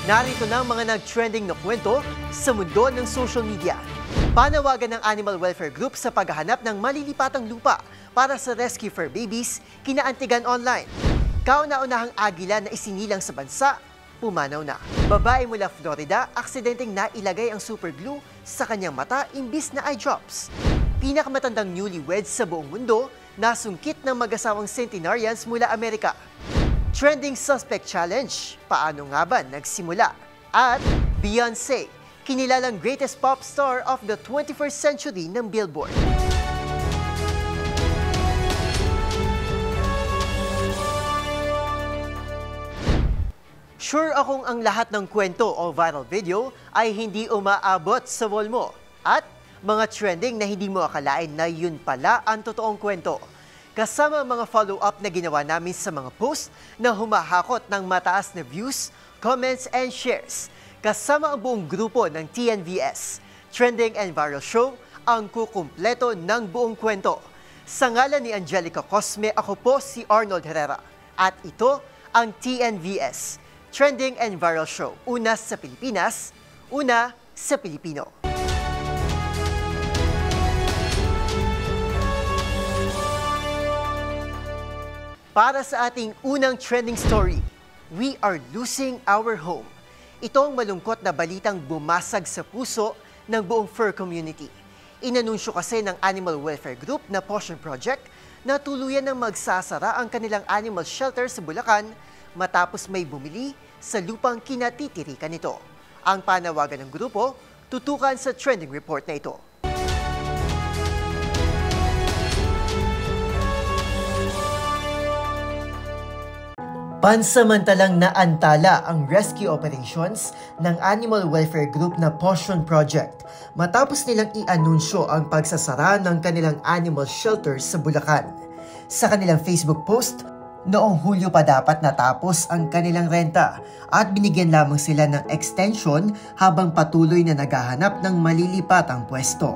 Narito na ang mga nag-trending na kwento sa mundo ng social media. Panawagan ng Animal Welfare Group sa paghahanap ng malilipatang lupa para sa rescue fur babies kinaantigan online. Kauna-unahang agila na isinilang sa bansa, pumanaw na. Babae mula Florida, aksidenteng nailagay ang super glue sa kanyang mata imbis na eye drops. Pinakamatandang newlyweds sa buong mundo, nasungkit ng mag-asawang centenarians mula Amerika. Trending Suspect Challenge, paano nga ba nagsimula? At Beyonce, kinilalang greatest pop star of the 21st century ng Billboard. Sure akong ang lahat ng kwento o viral video ay hindi umaabot sa wall mo. At mga trending na hindi mo akalain na yun pala ang totoong kwento. Kasama mga follow-up na ginawa namin sa mga post na humahakot ng mataas na views, comments, and shares. Kasama ang buong grupo ng TNVS. Trending and Viral Show ang kukumpleto ng buong kwento. Sa ngalan ni Angelica Cosme, ako po si Arnold Herrera. At ito ang TNVS. Trending and Viral Show. Una sa Pilipinas, una sa Pilipino. Para sa ating unang trending story, we are losing our home. Ito ang malungkot na balitang bumasag sa puso ng buong fur community. Inanunsyo kasi ng Animal Welfare Group na Passion Project na tuluyan ng magsasara ang kanilang animal shelter sa Bulacan matapos may bumili sa lupang kinatitirikan nito. Ang panawagan ng grupo, tutukan sa trending report na ito. Pansamantalang naantala ang rescue operations ng Animal Welfare Group na Passion Project matapos nilang i-anunsyo ang pagsasara ng kanilang animal shelters sa Bulacan. Sa kanilang Facebook post, noong Hulyo pa dapat natapos ang kanilang renta at binigyan lamang sila ng extension habang patuloy na naghahanap ng malilipatang pwesto.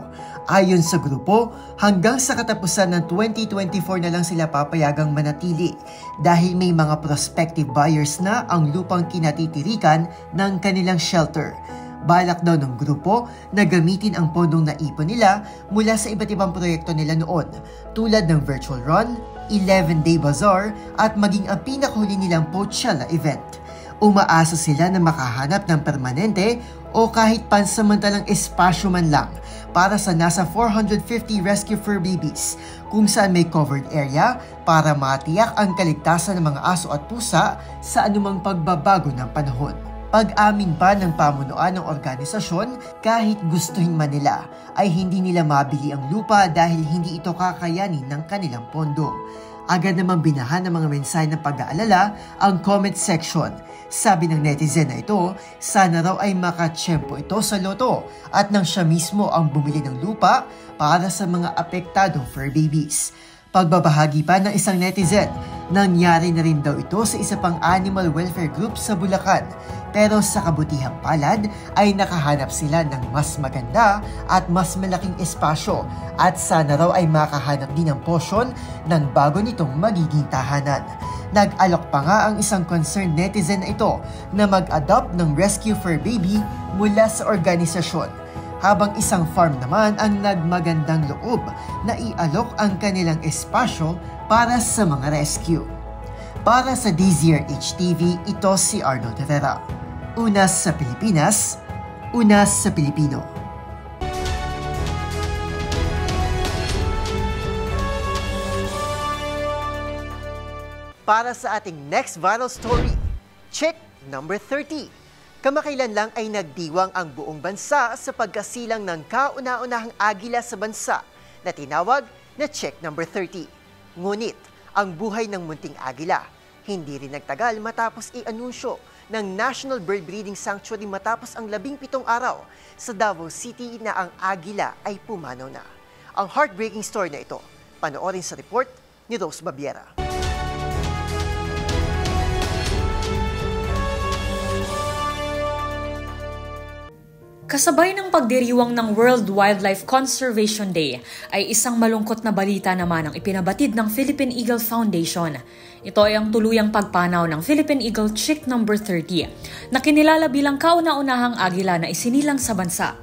Ayon sa grupo, hanggang sa katapusan ng 2024 na lang sila papayagang manatili dahil may mga prospective buyers na ang lupang kinatitirikan ng kanilang shelter. Balak daw ng grupo na gamitin ang pondong naipon nila mula sa iba't ibang proyekto nila noon, tulad ng virtual run, 11-day bazaar at maging ang pinakahuli nilang Pochella event. Umaasa sila na makahanap ng permanente o kahit pansamantalang espasyo man lang para sa nasa 450 rescue fur babies kung saan may covered area para matiyak ang kaligtasan ng mga aso at pusa sa anumang pagbabago ng panahon. Pag-amin pa ng pamunuan ng organisasyon, kahit gustuhin man nila, ay hindi nila mabili ang lupa dahil hindi ito kakayanin ng kanilang pondo. Agad namang binahan ng mga mensahe ng pag-aalala ang comment section. Sabi ng netizen na ito, sana raw ay makatsyempo ito sa loto at nang siya mismo ang bumili ng lupa para sa mga apektadong fur babies. Pagbabahagi pa ng isang netizen, nangyari na rin daw ito sa isa pang animal welfare group sa Bulacan. Pero sa kabutihang palad ay nakahanap sila ng mas maganda at mas malaking espasyo at sana raw ay makahanap din ng portion ng bago nitong magiging tahanan. Nag-alok pa nga ang isang concerned netizen na ito na mag-adopt ng rescue fur baby mula sa organisasyon. Habang isang farm naman ang nagmagandang loob na ialok ang kanilang espasyo para sa mga rescue. Para sa DZRH TV, ito si Arnold Herrera. Una sa Pilipinas, una sa Pilipino. Para sa ating next viral story, check number 30. Kamakailan lang ay nagdiwang ang buong bansa sa pagkasilang ng kauna-unahang agila sa bansa na tinawag na check number 30. Ngunit, ang buhay ng munting agila, hindi rin nagtagal matapos i-anunsyo ng National Bird Breeding Sanctuary matapos ang 17 araw sa Davao City na ang agila ay pumanaw na. Ang heartbreaking story na ito, panoorin sa report ni Rose Babiera. Kasabay ng pagdiriwang ng World Wildlife Conservation Day ay isang malungkot na balita naman ang ipinabatid ng Philippine Eagle Foundation. Ito ay ang tuluyang pagpanaw ng Philippine Eagle Chick No. 30 na kinilala bilang kauna-unahang agila na isinilang sa bansa.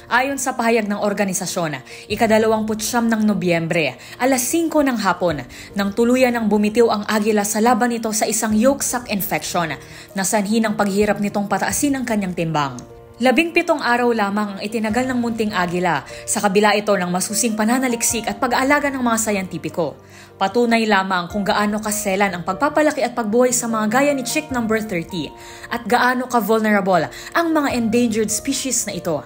Ayon sa pahayag ng organisasyon, ika-29 ng Nobyembre, alas 5 ng hapon, nang tuluyan ng bumitiw ang agila sa laban nito sa isang yolk sac infection na sanhi ng paghirap nitong pataasin ang kanyang timbang. 17 araw lamang ang itinagal ng munting agila sa kabila ito ng masusing pananaliksik at pag-aalaga ng mga sayantipiko. Patunay lamang kung gaano kaselan ang pagpapalaki at pagbuhay sa mga gaya ni Chick No. 30 at gaano ka-vulnerable ang mga endangered species na ito.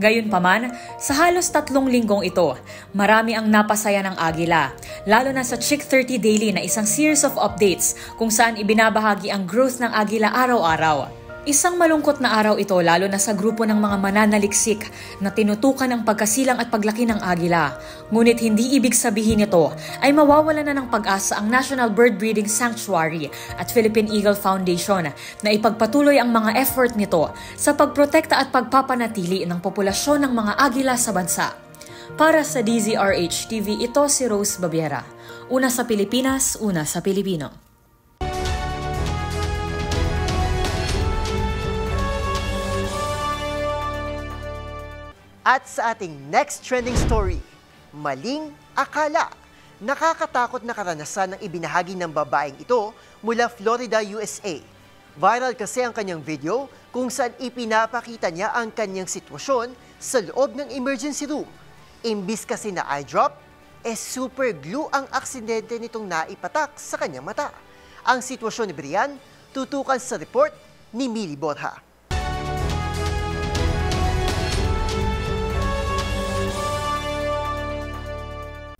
Gayunpaman, sa halos 3 linggong ito, marami ang napasaya ng agila, lalo na sa Chick 30 Daily na isang series of updates kung saan ibinabahagi ang growth ng agila araw-araw. Isang malungkot na araw ito lalo na sa grupo ng mga mananaliksik na tinutukan ang pagkasilang at paglaki ng agila. Ngunit hindi ibig sabihin nito ay mawawala na ng pag-asa ang National Bird Breeding Sanctuary at Philippine Eagle Foundation na ipagpatuloy ang mga effort nito sa pagprotekta at pagpapanatili ng populasyon ng mga agila sa bansa. Para sa DZRH TV, ito si Rose Babiera. Una sa Pilipinas, una sa Pilipino. At sa ating next trending story, maling akala. Nakakatakot na karanasan ang ibinahagi ng babaeng ito mula Florida, USA. Viral kasi ang kanyang video kung saan ipinapakita niya ang kanyang sitwasyon sa loob ng emergency room. Imbis kasi na eye drop, super glue ang aksidente nitong naipatak sa kanyang mata. Ang sitwasyon ni Brian, tutukan sa report ni Mili Borja.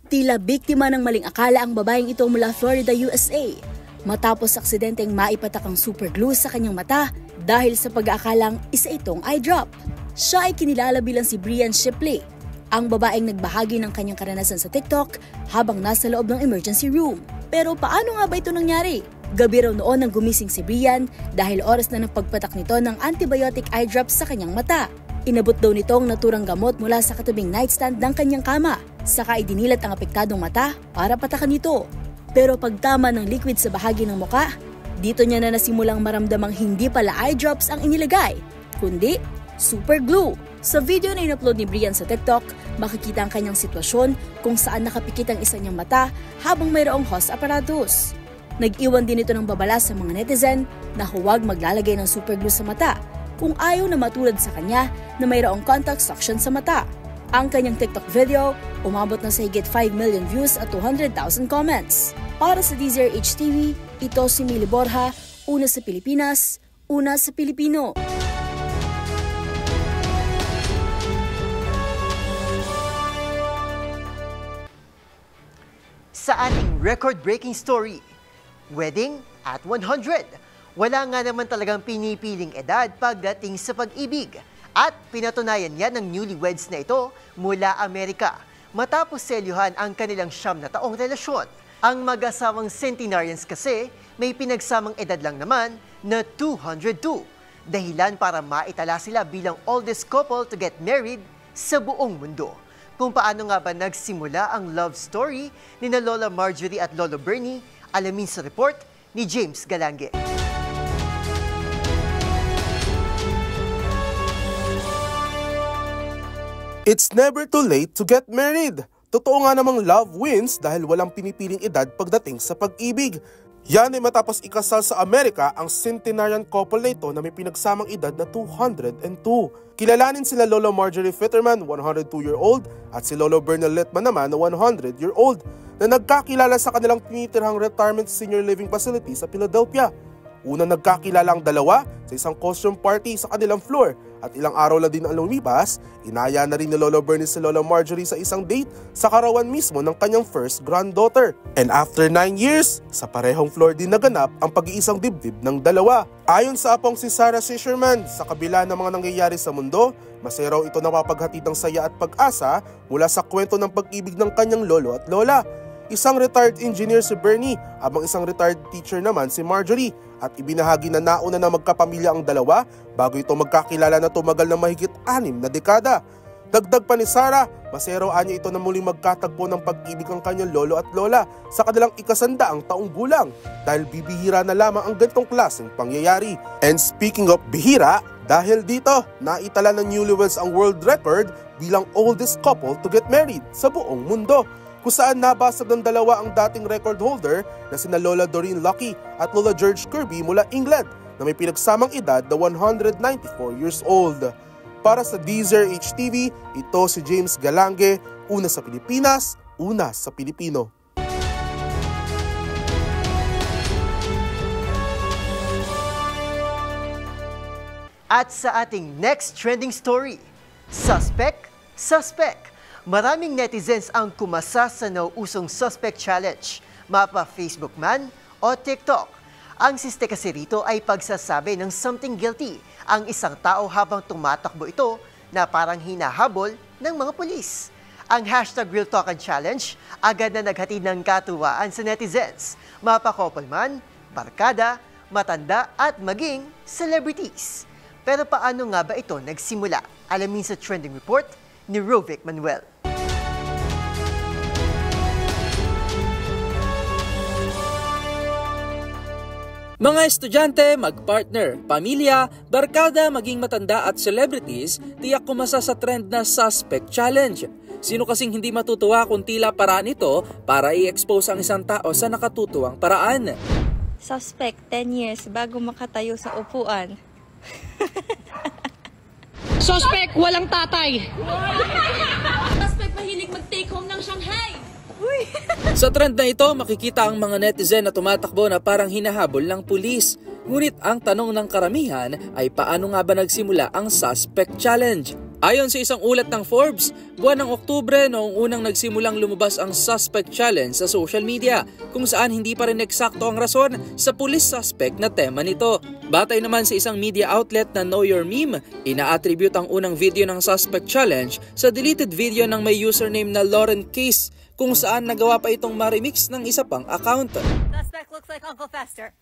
Tila biktima ng maling akala ang babaeng ito mula Florida, USA matapos aksidenteng maipatak ang super glue sa kanyang mata dahil sa pag-aakalang isa itong eye drop. Siya ay kinilala bilang si Brian Shipley, ang babaeng nagbahagi ng kanyang karanasan sa TikTok habang nasa loob ng emergency room. Pero paano nga ba ito nangyari? Gabi raw noon nang gumising si Brian dahil oras na ng pagpatak nito ng antibiotic eye drop sa kanyang mata. Inabot daw nito ang naturang gamot mula sa katabing nightstand ng kanyang kama, saka idinilat ang apektadong mata para patakan ito. Pero pagtama ng liquid sa bahagi ng muka, dito niya na nasimulang maramdamang hindi pala eye drops ang inilagay, kundi super glue. Sa video na in-upload ni Brian sa TikTok, makikita ang kanyang sitwasyon kung saan nakapikit ang isa niyang mata habang mayroong hose apparatus. Nag-iwan din ito ng babala sa mga netizen na huwag maglalagay ng super glue sa mata kung ayaw na matulad sa kanya na mayroong contact suction sa mata. Ang kanyang TikTok video, umabot na sa higit 5 million views at 200,000 comments. Para sa DZRH TV, ito si Mili Borja, una sa Pilipinas, una sa Pilipino. Sa ating record-breaking story, wedding at 100. Wala nga naman talagang pinipiling edad pagdating sa pag-ibig. At pinatunayan yan ng newlyweds na ito mula Amerika matapos selyuhan ang kanilang 9 na taong relasyon. Ang mag-asawang centenarians kasi may pinagsamang edad lang naman na 202. Dahilan para maitala sila bilang oldest couple to get married sa buong mundo. Kung paano nga ba nagsimula ang love story ni na Lola Marjorie at Lolo Bernie, alamin sa report ni James Galange. It's never too late to get married. Totoo nga namang love wins dahil walang pinipiling edad pagdating sa pag-ibig. Yan ay matapos ikasal sa Amerika ang centenarian couple na ito na may pinagsamang edad na 202. Kilalanin sila Lolo Marjorie Fitterman, 102-year-old, at si Lolo Bernal Littman naman na 100-year-old na nagkakilala sa kanilang tinitirhang retirement senior living facility sa Philadelphia. Unang nagkakilala ang dalawa sa isang costume party sa kanilang floor at ilang araw na din ang lumipas, inaya na rin ni Lolo Bernie si Lola Marjorie sa isang date sa Karawan mismo ng kanyang first granddaughter. And after 9 years, sa parehong floor din naganap ang pag-iisang dibdib ng dalawa. Ayon sa apong si Sarah Sisherman, sa kabila ng mga nangyayari sa mundo, masaya raw ito napapaghatid ng saya at pag-asa mula sa kwento ng pag-ibig ng kanyang lolo at lola. isang retired engineer si Bernie, habang isang retired teacher naman si Marjorie. At ibinahagi na nauna na magkapamilya ang dalawa bago ito magkakilala na tumagal na mahigit 6 na dekada. Dagdag pa ni Sarah, masero anya ito na muling magkatagpo ng pag-ibig ang kanyang lolo at lola sa kanilang 100 taong gulang dahil bibihira na lamang ang ganitong klaseng pangyayari. And speaking of bihira, dahil dito, naitala ng Newlyweds ang world record bilang oldest couple to get married sa buong mundo, kung saan nabasag ng dalawa ang dating record holder na sina Lola Doreen Lucky at Lola George Kirby mula England na may pinagsamang edad na 194 years old. Para sa DZRH TV, ito si James Galange, una sa Pilipinas, una sa Pilipino. At sa ating next trending story, Suspect? Maraming netizens ang kumasa sa nauusong Suspect Challenge, mapa Facebook man o TikTok. Ang siste kasi rito ay pagsasabi ng something guilty ang isang tao habang tumatakbo ito na parang hinahabol ng mga pulis. Ang hashtag Real Talk Challenge agad na naghatid ng katuwaan sa netizens, mapa-couple man, barkada, matanda at maging celebrities. Pero paano nga ba ito nagsimula? Alamin sa trending report ni Rovic Manuel. Mga estudyante, magpartner, pamilya, barkada, maging matanda at celebrities, tiyak kumasa sa trend na Suspect Challenge. Sino kasing hindi matutuwa kung tila paraan ito para i-expose ang isang tao sa nakatutuwang paraan? Suspect, 10 years bago makatayo sa upuan. Suspect, walang tatay. Suspect, mahilig mag-take home ng Shanghai. Sa trend na ito, makikita ang mga netizen na tumatakbo na parang hinahabol ng pulis. Ngunit ang tanong ng karamihan ay paano nga ba nagsimula ang Suspect Challenge? Ayon sa isang ulat ng Forbes, buwan ng Oktubre noong unang nagsimulang lumabas ang Suspect Challenge sa social media, kung saan hindi pa rin eksakto ang rason sa police suspect na tema nito. Batay naman sa isang media outlet na Know Your Meme, ina-attribute ang unang video ng Suspect Challenge sa deleted video ng may username na Lauren Case, kung saan nagawa pa itong ma-remix ng isa pang account. Suspect looks like Uncle Fester.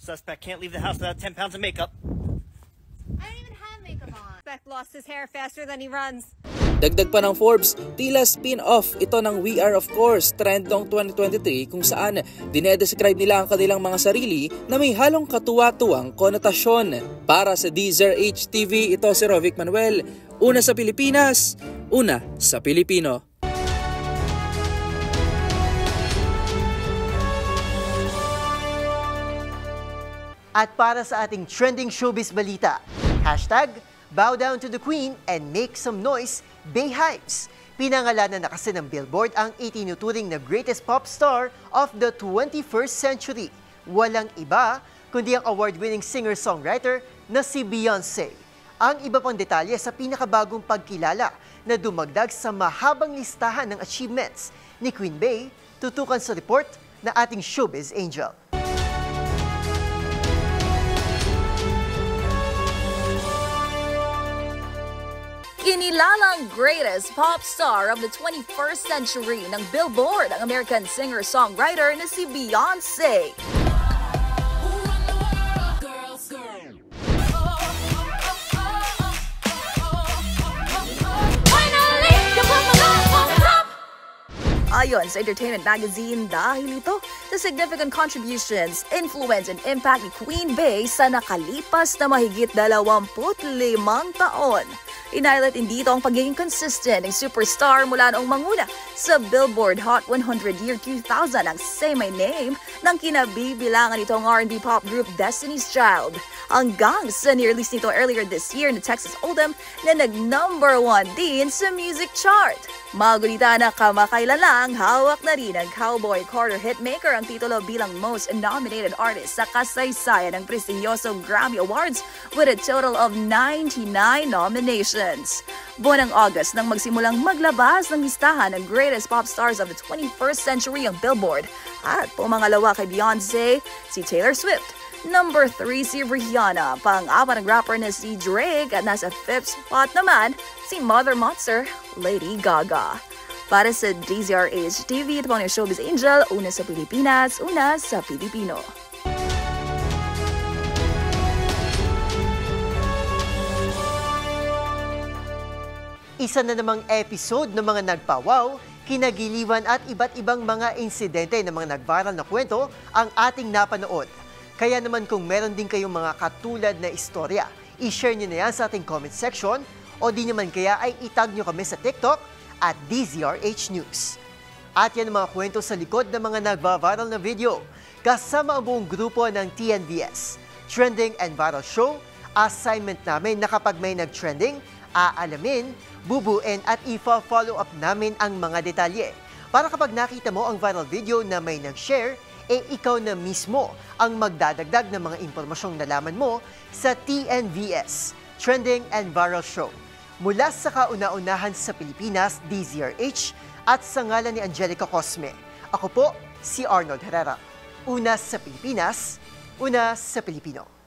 Suspect can't leave the house without 10 pounds of makeup. I don't even have makeup on. Suspect lost his hair faster than he runs. Dagdag pa ng Forbes, tila spin-off ito ng We Are Of Course trend noong 2023, kung saan dinedescribe nila ang kanilang mga sarili na may halong katuwa-tuwang konotasyon. Para sa DZRH TV, ito si Rovic Manuel, una sa Pilipinas, una sa Pilipino. At para sa ating trending showbiz balita, hashtag bow down to the Queen and make some noise, Bayhives. Pinangalanan na kasi ng Billboard ang itinuturing na greatest pop star of the 21st century. Walang iba kundi ang award-winning singer-songwriter na si Beyonce. Ang iba pang detalye sa pinakabagong pagkilala na dumagdag sa mahabang listahan ng achievements ni Queen Bey, tutukan sa report na ating showbiz angel. Kinilalang greatest pop star of the 21st century ng Billboard ang American singer-songwriter na si Beyonce. Ayon sa Entertainment Magazine, dahil ito sa significant contributions, influence, and impact ni Queen Bey sa nakalipas na mahigit 25 taon. Inilat din dito ang pagiging consistent ng superstar mula noong manguna sa Billboard Hot 100 Year 2000 ang Say My Name ng kinabibilangan nitong R&B pop group Destiny's Child. Hanggang sa nirelease nito earlier this year na Texas Hold'em na nag-number 1 din sa music chart. Magulita na kamakailan lang, hawak na rin ng Cowboy Carter hitmaker ang titulo bilang most nominated artist sa kasaysayan ng prestigyosong Grammy Awards with a total of 99 nominations. Buwan ng August nang magsimulang maglabas ng listahan ng greatest pop stars of the 21st century ang Billboard. At pumangalawa kay Beyonce, si Taylor Swift. Number 3 si Rihanna, pang-apat ng rapper na si Drake at nasa 5th spot naman si Mother Monster, Lady Gaga. Para sa DZRH TV, ito po ang Showbiz Angel, una sa Pilipinas, una sa Pilipino. Isa na namang episode ng mga nagpawaw, kinagiliwan at iba't ibang mga insidente ng mga nag-viral na kwento ang ating napanood. Kaya naman kung meron din kayong mga katulad na istorya, i-share nyo na yan sa ating comment section o di naman kaya ay itag nyo kami sa TikTok at DZRH News. At yan ang mga kwento sa likod ng mga nag-viral na video kasama ang buong grupo ng TNVS. Trending and Viral Show, assignment namin na kapag may nag-trending, aalamin, bubuin at i-follow up namin ang mga detalye. Para kapag nakita mo ang viral video na may nag-share, ikaw na mismo ang magdadagdag ng mga impormasyong nalaman mo sa TNVS, Trending and Viral Show. Mula sa kauna-unahan sa Pilipinas, DZRH, at sa ngalan ni Angelica Cosme. Ako po, si Arnold Herrera. Una sa Pilipinas, una sa Pilipino.